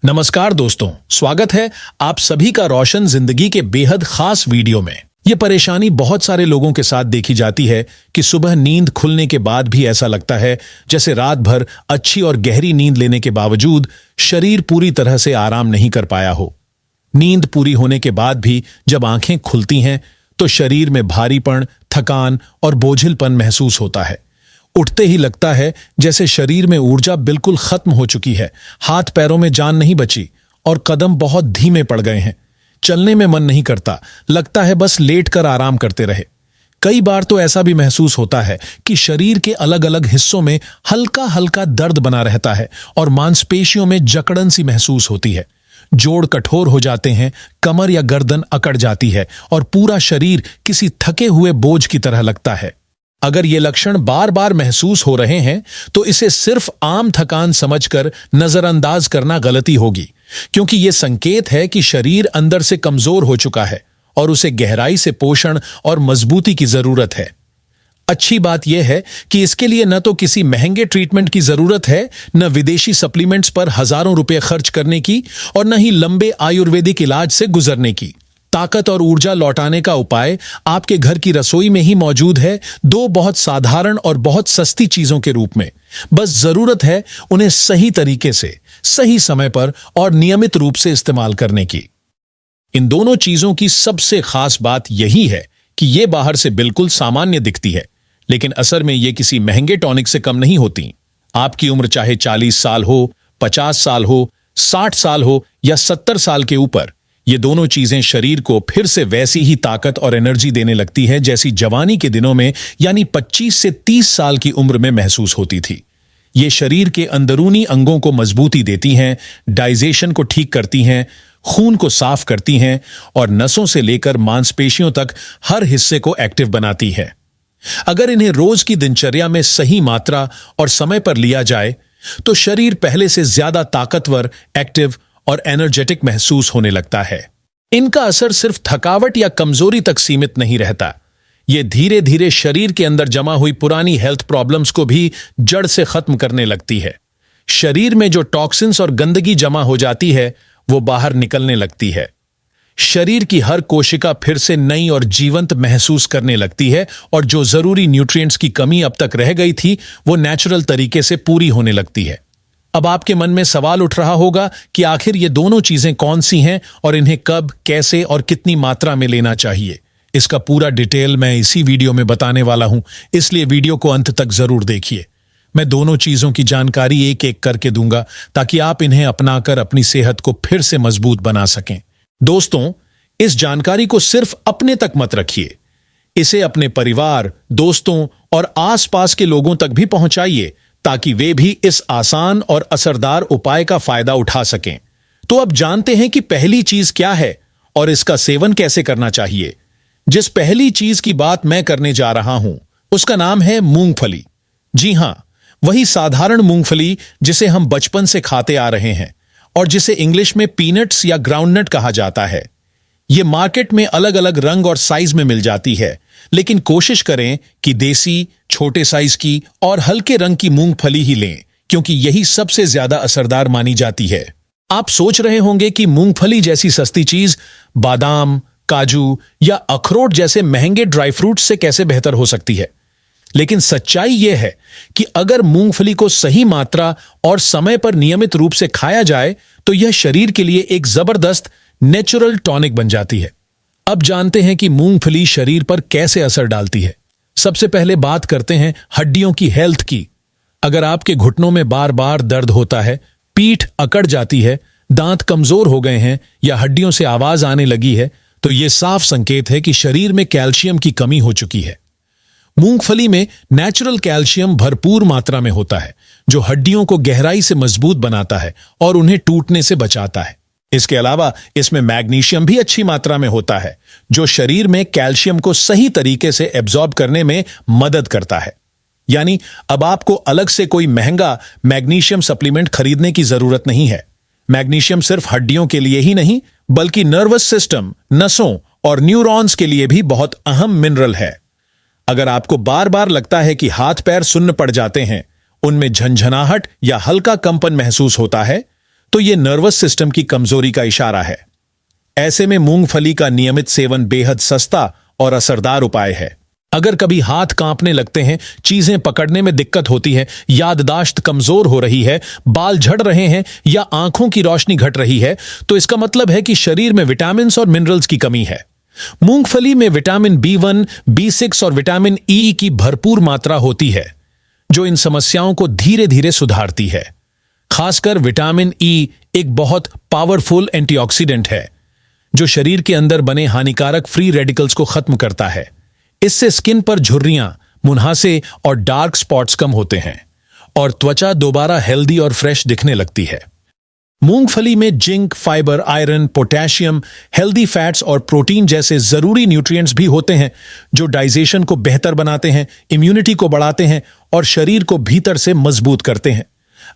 नमस्कार दोस्तों, स्वागत है आप सभी का रोशन जिंदगी के बेहद खास वीडियो में। यह परेशानी बहुत सारे लोगों के साथ देखी जाती है कि सुबह नींद खुलने के बाद भी ऐसा लगता है जैसे रात भर अच्छी और गहरी नींद लेने के बावजूद शरीर पूरी तरह से आराम नहीं कर पाया हो। नींद पूरी होने के बाद भी जब आंखें खुलती हैं तो शरीर में भारीपन, थकान और बोझिलपन महसूस होता है। उठते ही लगता है जैसे शरीर में ऊर्जा बिल्कुल खत्म हो चुकी है, हाथ पैरों में जान नहीं बची और कदम बहुत धीमे पड़ गए हैं। चलने में मन नहीं करता, लगता है बस लेटकर आराम करते रहे। कई बार तो ऐसा भी महसूस होता है कि शरीर के अलग अलग हिस्सों में हल्का हल्का दर्द बना रहता है और मांसपेशियों में जकड़न सी महसूस होती है। जोड़ कठोर हो जाते हैं, कमर या गर्दन अकड़ जाती है और पूरा शरीर किसी थके हुए बोझ की तरह लगता है। अगर ये लक्षण बार बार महसूस हो रहे हैं तो इसे सिर्फ आम थकान समझकर नजरअंदाज करना गलती होगी, क्योंकि ये संकेत है कि शरीर अंदर से कमजोर हो चुका है और उसे गहराई से पोषण और मजबूती की जरूरत है। अच्छी बात यह है कि इसके लिए न तो किसी महंगे ट्रीटमेंट की जरूरत है, न विदेशी सप्लीमेंट्स पर हजारों रुपए खर्च करने की और न ही लंबे आयुर्वेदिक इलाज से गुजरने की। ताकत और ऊर्जा लौटाने का उपाय आपके घर की रसोई में ही मौजूद है, दो बहुत साधारण और बहुत सस्ती चीजों के रूप में। बस जरूरत है उन्हें सही तरीके से, सही समय पर और नियमित रूप से इस्तेमाल करने की। इन दोनों चीजों की सबसे खास बात यही है कि ये बाहर से बिल्कुल सामान्य दिखती है, लेकिन असर में ये किसी महंगे टॉनिक से कम नहीं होती। आपकी उम्र चाहे 40 साल हो, 50 साल हो, 60 साल हो या 70 साल के ऊपर, ये दोनों चीजें शरीर को फिर से वैसी ही ताकत और एनर्जी देने लगती है जैसी जवानी के दिनों में, यानी 25 से 30 साल की उम्र में महसूस होती थी। ये शरीर के अंदरूनी अंगों को मजबूती देती हैं, डाइजेशन को ठीक करती हैं, खून को साफ करती हैं और नसों से लेकर मांसपेशियों तक हर हिस्से को एक्टिव बनाती है। अगर इन्हें रोज की दिनचर्या में सही मात्रा और समय पर लिया जाए तो शरीर पहले से ज्यादा ताकतवर, एक्टिव और एनर्जेटिक महसूस होने लगता है। इनका असर सिर्फ थकावट या कमजोरी तक सीमित नहीं रहता, ये धीरे धीरे शरीर के अंदर जमा हुई पुरानी हेल्थ प्रॉब्लम्स को भी जड़ से खत्म करने लगती है। शरीर में जो टॉक्सिन्स और गंदगी जमा हो जाती है वो बाहर निकलने लगती है। शरीर की हर कोशिका फिर से नई और जीवंत महसूस करने लगती है और जो जरूरी न्यूट्रिएंट्स की कमी अब तक रह गई थी वो नेचुरल तरीके से पूरी होने लगती है। अब आपके मन में सवाल उठ रहा होगा कि आखिर ये दोनों चीजें कौन सी हैं और इन्हें कब, कैसे और कितनी मात्रा में लेना चाहिए। इसका पूरा डिटेल मैं इसी वीडियो में बताने वाला हूं, इसलिए वीडियो को अंत तक जरूर देखिए। मैं दोनों चीजों की जानकारी एक एक करके दूंगा ताकि आप इन्हें अपनाकर अपनी सेहत को फिर से मजबूत बना सकें। दोस्तों, इस जानकारी को सिर्फ अपने तक मत रखिए, इसे अपने परिवार, दोस्तों और आसपास के लोगों तक भी पहुंचाइए ताकि वे भी इस आसान और असरदार उपाय का फायदा उठा सकें। तो अब जानते हैं कि पहली चीज क्या है और इसका सेवन कैसे करना चाहिए। जिस पहली चीज की बात मैं करने जा रहा हूं उसका नाम है मूंगफली। जी हां, वही साधारण मूंगफली जिसे हम बचपन से खाते आ रहे हैं और जिसे इंग्लिश में पीनट्स या ग्राउंडनट कहा जाता है। यह मार्केट में अलग अलग रंग और साइज में मिल जाती है, लेकिन कोशिश करें कि देसी, छोटे साइज की और हल्के रंग की मूंगफली ही लें, क्योंकि यही सबसे ज्यादा असरदार मानी जाती है। आप सोच रहे होंगे कि मूंगफली जैसी सस्ती चीज बादाम, काजू या अखरोट जैसे महंगे ड्राई फ्रूट्स से कैसे बेहतर हो सकती है, लेकिन सच्चाई यह है कि अगर मूंगफली को सही मात्रा और समय पर नियमित रूप से खाया जाए तो यह शरीर के लिए एक जबरदस्त नेचुरल टॉनिक बन जाती है। अब जानते हैं कि मूंगफली शरीर पर कैसे असर डालती है। सबसे पहले बात करते हैं हड्डियों की हेल्थ की। अगर आपके घुटनों में बार बार दर्द होता है, पीठ अकड़ जाती है, दांत कमजोर हो गए हैं या हड्डियों से आवाज आने लगी है, तो यह साफ संकेत है कि शरीर में कैल्शियम की कमी हो चुकी है। मूंगफली में नेचुरल कैल्शियम भरपूर मात्रा में होता है, जो हड्डियों को गहराई से मजबूत बनाता है और उन्हें टूटने से बचाता है। इसके अलावा इसमें मैग्नीशियम भी अच्छी मात्रा में होता है, जो शरीर में कैल्शियम को सही तरीके से एब्जॉर्ब करने में मदद करता है। यानी अब आपको अलग से कोई महंगा मैग्नीशियम सप्लीमेंट खरीदने की जरूरत नहीं है। मैग्नीशियम सिर्फ हड्डियों के लिए ही नहीं, बल्कि नर्वस सिस्टम, नसों और न्यूरॉन्स के लिए भी बहुत अहम मिनरल है। अगर आपको बार बार लगता है कि हाथ पैर सुन्न पड़ जाते हैं, उनमें झंझनाहट या हल्का कंपन महसूस होता है, तो ये नर्वस सिस्टम की कमजोरी का इशारा है। ऐसे में मूंगफली का नियमित सेवन बेहद सस्ता और असरदार उपाय है। अगर कभी हाथ कांपने लगते हैं, चीजें पकड़ने में दिक्कत होती है, याददाश्त कमजोर हो रही है, बाल झड़ रहे हैं या आंखों की रोशनी घट रही है, तो इसका मतलब है कि शरीर में विटामिन और मिनरल्स की कमी है। मूंगफली में विटामिन B1, B6 और विटामिन ई की भरपूर मात्रा होती है, जो इन समस्याओं को धीरे धीरे सुधारती है। खासकर विटामिन ई एक बहुत पावरफुल एंटीऑक्सीडेंट है, जो शरीर के अंदर बने हानिकारक फ्री रेडिकल्स को खत्म करता है। इससे स्किन पर झुर्रियां, मुंहासे और डार्क स्पॉट्स कम होते हैं और त्वचा दोबारा हेल्दी और फ्रेश दिखने लगती है। मूंगफली में zinc, fibre, iron, potassium, healthy fats और प्रोटीन जैसे जरूरी न्यूट्रिएंट्स भी होते हैं, जो डाइजेशन को बेहतर बनाते हैं, इम्यूनिटी को बढ़ाते हैं और शरीर को भीतर से मजबूत करते हैं।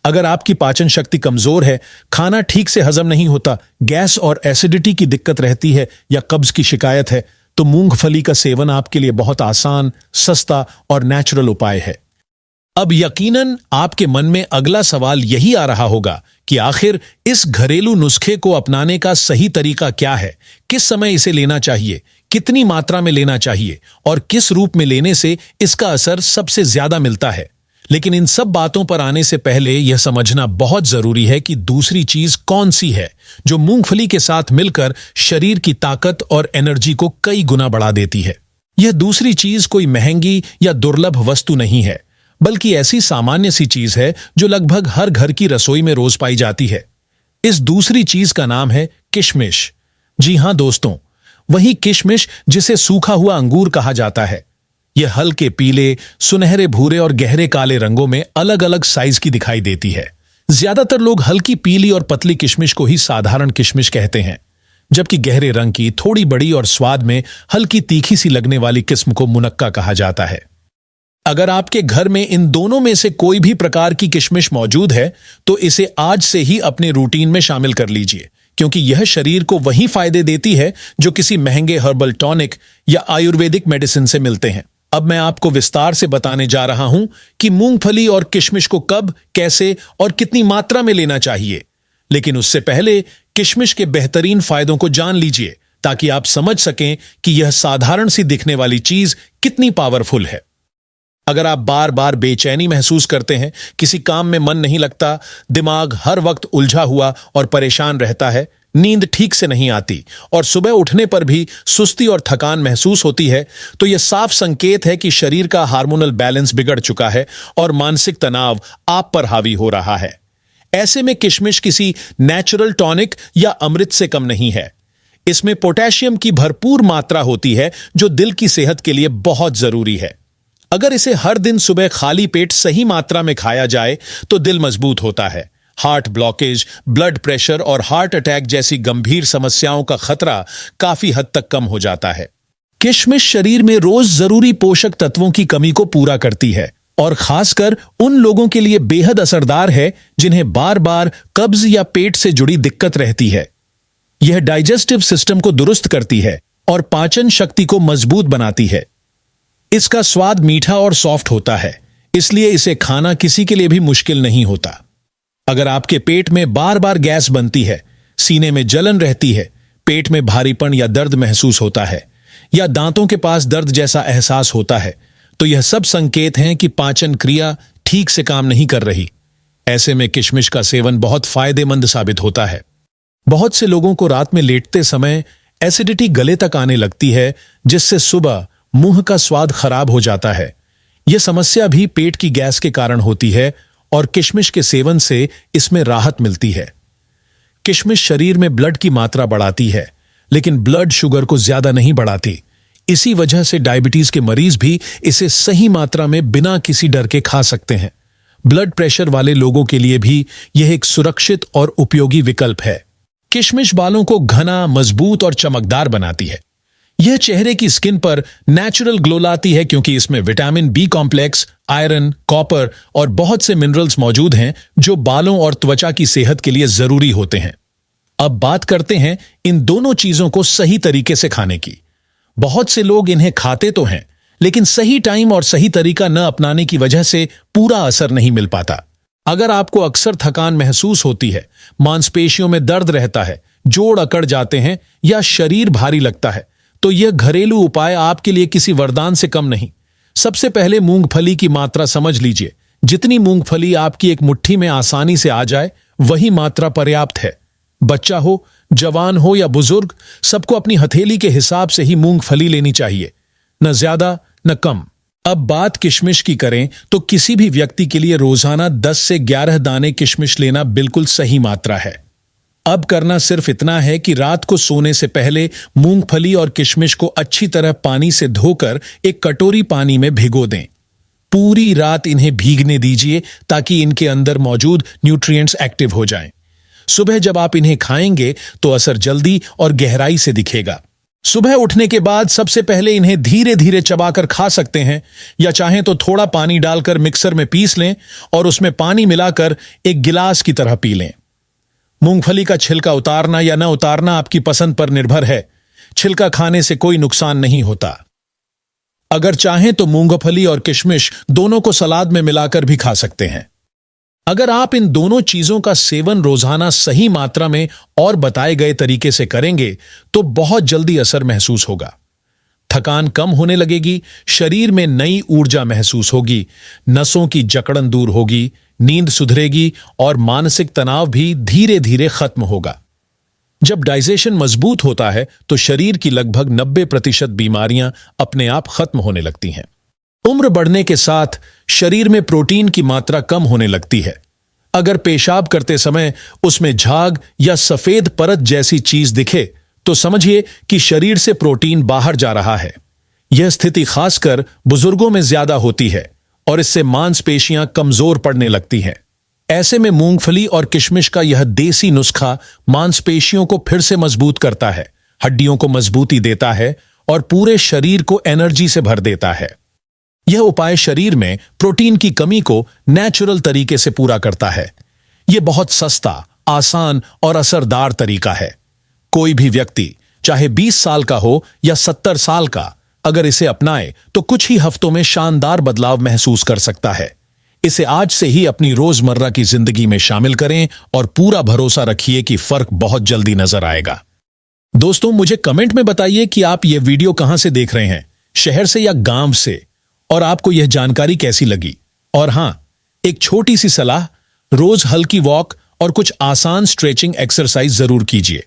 अगर आपकी पाचन शक्ति कमजोर है, खाना ठीक से हजम नहीं होता, गैस और एसिडिटी की दिक्कत रहती है या कब्ज की शिकायत है, तो मूंगफली का सेवन आपके लिए बहुत आसान, सस्ता और नेचुरल उपाय है। अब यकीनन आपके मन में अगला सवाल यही आ रहा होगा कि आखिर इस घरेलू नुस्खे को अपनाने का सही तरीका क्या है, किस समय इसे लेना चाहिए, कितनी मात्रा में लेना चाहिए और किस रूप में लेने से इसका असर सबसे ज्यादा मिलता है। लेकिन इन सब बातों पर आने से पहले यह समझना बहुत जरूरी है कि दूसरी चीज कौन सी है जो मूंगफली के साथ मिलकर शरीर की ताकत और एनर्जी को कई गुना बढ़ा देती है। यह दूसरी चीज कोई महंगी या दुर्लभ वस्तु नहीं है, बल्कि ऐसी सामान्य सी चीज है जो लगभग हर घर की रसोई में रोज पाई जाती है। इस दूसरी चीज का नाम है किशमिश। जी हां दोस्तों, वही किशमिश जिसे सूखा हुआ अंगूर कहा जाता है। यह हल्के पीले, सुनहरे भूरे और गहरे काले रंगों में अलग अलग साइज की दिखाई देती है। ज्यादातर लोग हल्की पीली और पतली किशमिश को ही साधारण किशमिश कहते हैं, जबकि गहरे रंग की, थोड़ी बड़ी और स्वाद में हल्की तीखी सी लगने वाली किस्म को मुनक्का कहा जाता है। अगर आपके घर में इन दोनों में से कोई भी प्रकार की किशमिश मौजूद है, तो इसे आज से ही अपने रूटीन में शामिल कर लीजिए, क्योंकि यह शरीर को वही फायदे देती है जो किसी महंगे हर्बल टॉनिक या आयुर्वेदिक मेडिसिन से मिलते हैं। अब मैं आपको विस्तार से बताने जा रहा हूं कि मूंगफली और किशमिश को कब, कैसे और कितनी मात्रा में लेना चाहिए। लेकिन उससे पहले किशमिश के बेहतरीन फायदों को जान लीजिए, ताकि आप समझ सकें कि यह साधारण सी दिखने वाली चीज कितनी पावरफुल है। अगर आप बार बार बेचैनी महसूस करते हैं, किसी काम में मन नहीं लगता, दिमाग हर वक्त उलझा हुआ और परेशान रहता है, नींद ठीक से नहीं आती और सुबह उठने पर भी सुस्ती और थकान महसूस होती है, तो यह साफ संकेत है कि शरीर का हार्मोनल बैलेंस बिगड़ चुका है और मानसिक तनाव आप पर हावी हो रहा है। ऐसे में किशमिश किसी नेचुरल टॉनिक या अमृत से कम नहीं है। इसमें पोटेशियम की भरपूर मात्रा होती है, जो दिल की सेहत के लिए बहुत जरूरी है। अगर इसे हर दिन सुबह खाली पेट सही मात्रा में खाया जाए तो दिल मजबूत होता है। हार्ट ब्लॉकेज, ब्लड प्रेशर और हार्ट अटैक जैसी गंभीर समस्याओं का खतरा काफी हद तक कम हो जाता है। किशमिश शरीर में रोज जरूरी पोषक तत्वों की कमी को पूरा करती है और खासकर उन लोगों के लिए बेहद असरदार है जिन्हें बार बार कब्ज या पेट से जुड़ी दिक्कत रहती है। यह डाइजेस्टिव सिस्टम को दुरुस्त करती है और पाचन शक्ति को मजबूत बनाती है। इसका स्वाद मीठा और सॉफ्ट होता है, इसलिए इसे खाना किसी के लिए भी मुश्किल नहीं होता। अगर आपके पेट में बार बार गैस बनती है, सीने में जलन रहती है, पेट में भारीपन या दर्द महसूस होता है या दांतों के पास दर्द जैसा एहसास होता है, तो यह सब संकेत हैं कि पाचन क्रिया ठीक से काम नहीं कर रही। ऐसे में किशमिश का सेवन बहुत फायदेमंद साबित होता है। बहुत से लोगों को रात में लेटते समय एसिडिटी गले तक आने लगती है, जिससे सुबह मुंह का स्वाद खराब हो जाता है। यह समस्या भी पेट की गैस के कारण होती है और किशमिश के सेवन से इसमें राहत मिलती है। किशमिश शरीर में ब्लड की मात्रा बढ़ाती है, लेकिन ब्लड शुगर को ज्यादा नहीं बढ़ाती। इसी वजह से डायबिटीज के मरीज भी इसे सही मात्रा में बिना किसी डर के खा सकते हैं। ब्लड प्रेशर वाले लोगों के लिए भी यह एक सुरक्षित और उपयोगी विकल्प है। किशमिश बालों को घना, मजबूत और चमकदार बनाती है। यह चेहरे की स्किन पर नेचुरल ग्लो लाती है, क्योंकि इसमें vitamin B complex, iron, copper और बहुत से मिनरल्स मौजूद हैं, जो बालों और त्वचा की सेहत के लिए जरूरी होते हैं। अब बात करते हैं इन दोनों चीजों को सही तरीके से खाने की। बहुत से लोग इन्हें खाते तो हैं, लेकिन सही टाइम और सही तरीका न अपनाने की वजह से पूरा असर नहीं मिल पाता। अगर आपको अक्सर थकान महसूस होती है, मांसपेशियों में दर्द रहता है, जोड़ अकड़ जाते हैं या शरीर भारी लगता है, तो यह घरेलू उपाय आपके लिए किसी वरदान से कम नहीं। सबसे पहले मूंगफली की मात्रा समझ लीजिए। जितनी मूंगफली आपकी एक मुट्ठी में आसानी से आ जाए, वही मात्रा पर्याप्त है। बच्चा हो, जवान हो या बुजुर्ग, सबको अपनी हथेली के हिसाब से ही मूंगफली लेनी चाहिए, न ज्यादा न कम। अब बात किशमिश की करें तो किसी भी व्यक्ति के लिए रोजाना 10 से 11 दाने किशमिश लेना बिल्कुल सही मात्रा है। अब करना सिर्फ इतना है कि रात को सोने से पहले मूंगफली और किशमिश को अच्छी तरह पानी से धोकर एक कटोरी पानी में भिगो दें। पूरी रात इन्हें भीगने दीजिए ताकि इनके अंदर मौजूद न्यूट्रिएंट्स एक्टिव हो जाएं। सुबह जब आप इन्हें खाएंगे तो असर जल्दी और गहराई से दिखेगा। सुबह उठने के बाद सबसे पहले इन्हें धीरे धीरे चबाकर खा सकते हैं, या चाहें तो थोड़ा पानी डालकर मिक्सर में पीस लें और उसमें पानी मिलाकर एक गिलास की तरह पी लें। मूंगफली का छिलका उतारना या न उतारना आपकी पसंद पर निर्भर है। छिलका खाने से कोई नुकसान नहीं होता। अगर चाहें तो मूंगफली और किशमिश दोनों को सलाद में मिलाकर भी खा सकते हैं। अगर आप इन दोनों चीजों का सेवन रोजाना सही मात्रा में और बताए गए तरीके से करेंगे तो बहुत जल्दी असर महसूस होगा। थकान कम होने लगेगी, शरीर में नई ऊर्जा महसूस होगी, नसों की जकड़न दूर होगी, नींद सुधरेगी और मानसिक तनाव भी धीरे धीरे खत्म होगा। जब डाइजेशन मजबूत होता है तो शरीर की लगभग 90% बीमारियां अपने आप खत्म होने लगती हैं। उम्र बढ़ने के साथ शरीर में प्रोटीन की मात्रा कम होने लगती है। अगर पेशाब करते समय उसमें झाग या सफेद परत जैसी चीज दिखे तो समझिए कि शरीर से प्रोटीन बाहर जा रहा है। यह स्थिति खासकर बुजुर्गों में ज्यादा होती है और इससे मांसपेशियां कमजोर पड़ने लगती हैं। ऐसे में मूंगफली और किशमिश का यह देसी नुस्खा मांसपेशियों को फिर से मजबूत करता है, हड्डियों को मजबूती देता है और पूरे शरीर को एनर्जी से भर देता है। यह उपाय शरीर में प्रोटीन की कमी को नेचुरल तरीके से पूरा करता है। यह बहुत सस्ता, आसान और असरदार तरीका है। कोई भी व्यक्ति, चाहे 20 साल का हो या 70 साल का, अगर इसे अपनाए तो कुछ ही हफ्तों में शानदार बदलाव महसूस कर सकता है। इसे आज से ही अपनी रोजमर्रा की जिंदगी में शामिल करें और पूरा भरोसा रखिए कि फर्क बहुत जल्दी नजर आएगा। दोस्तों, मुझे कमेंट में बताइए कि आप यह वीडियो कहां से देख रहे हैं, शहर से या गांव से, और आपको यह जानकारी कैसी लगी। और हां, एक छोटी सी सलाह, रोज हल्की वॉक और कुछ आसान स्ट्रेचिंग एक्सरसाइज जरूर कीजिए।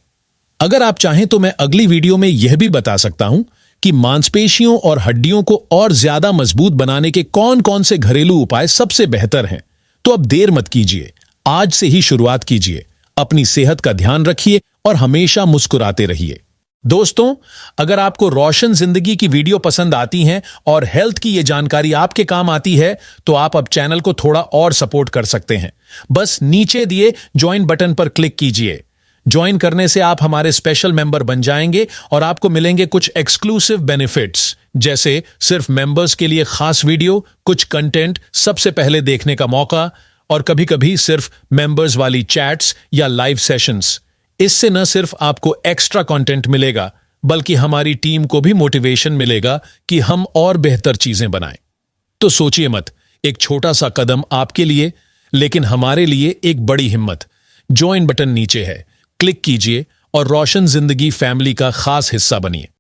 अगर आप चाहें तो मैं अगली वीडियो में यह भी बता सकता हूं कि मांसपेशियों और हड्डियों को और ज्यादा मजबूत बनाने के कौन कौन से घरेलू उपाय सबसे बेहतर हैं। तो अब देर मत कीजिए, आज से ही शुरुआत कीजिए। अपनी सेहत का ध्यान रखिए और हमेशा मुस्कुराते रहिए। दोस्तों, अगर आपको रोशन जिंदगी की वीडियो पसंद आती हैं और हेल्थ की ये जानकारी आपके काम आती है तो आप अब चैनल को थोड़ा और सपोर्ट कर सकते हैं। बस नीचे दिए ज्वाइन बटन पर क्लिक कीजिए। ज्वाइन करने से आप हमारे स्पेशल मेंबर बन जाएंगे और आपको मिलेंगे कुछ एक्सक्लूसिव बेनिफिट्स, जैसे सिर्फ मेंबर्स के लिए खास वीडियो, कुछ कंटेंट सबसे पहले देखने का मौका और कभी कभी सिर्फ मेंबर्स वाली चैट्स या लाइव सेशंस। इससे न सिर्फ आपको एक्स्ट्रा कंटेंट मिलेगा बल्कि हमारी टीम को भी मोटिवेशन मिलेगा कि हम और बेहतर चीजें बनाएं। तो सोचिए मत, एक छोटा सा कदम आपके लिए, लेकिन हमारे लिए एक बड़ी हिम्मत। ज्वाइन बटन नीचे है, क्लिक कीजिए और रोशन जिंदगी फैमिली का खास हिस्सा बनिए।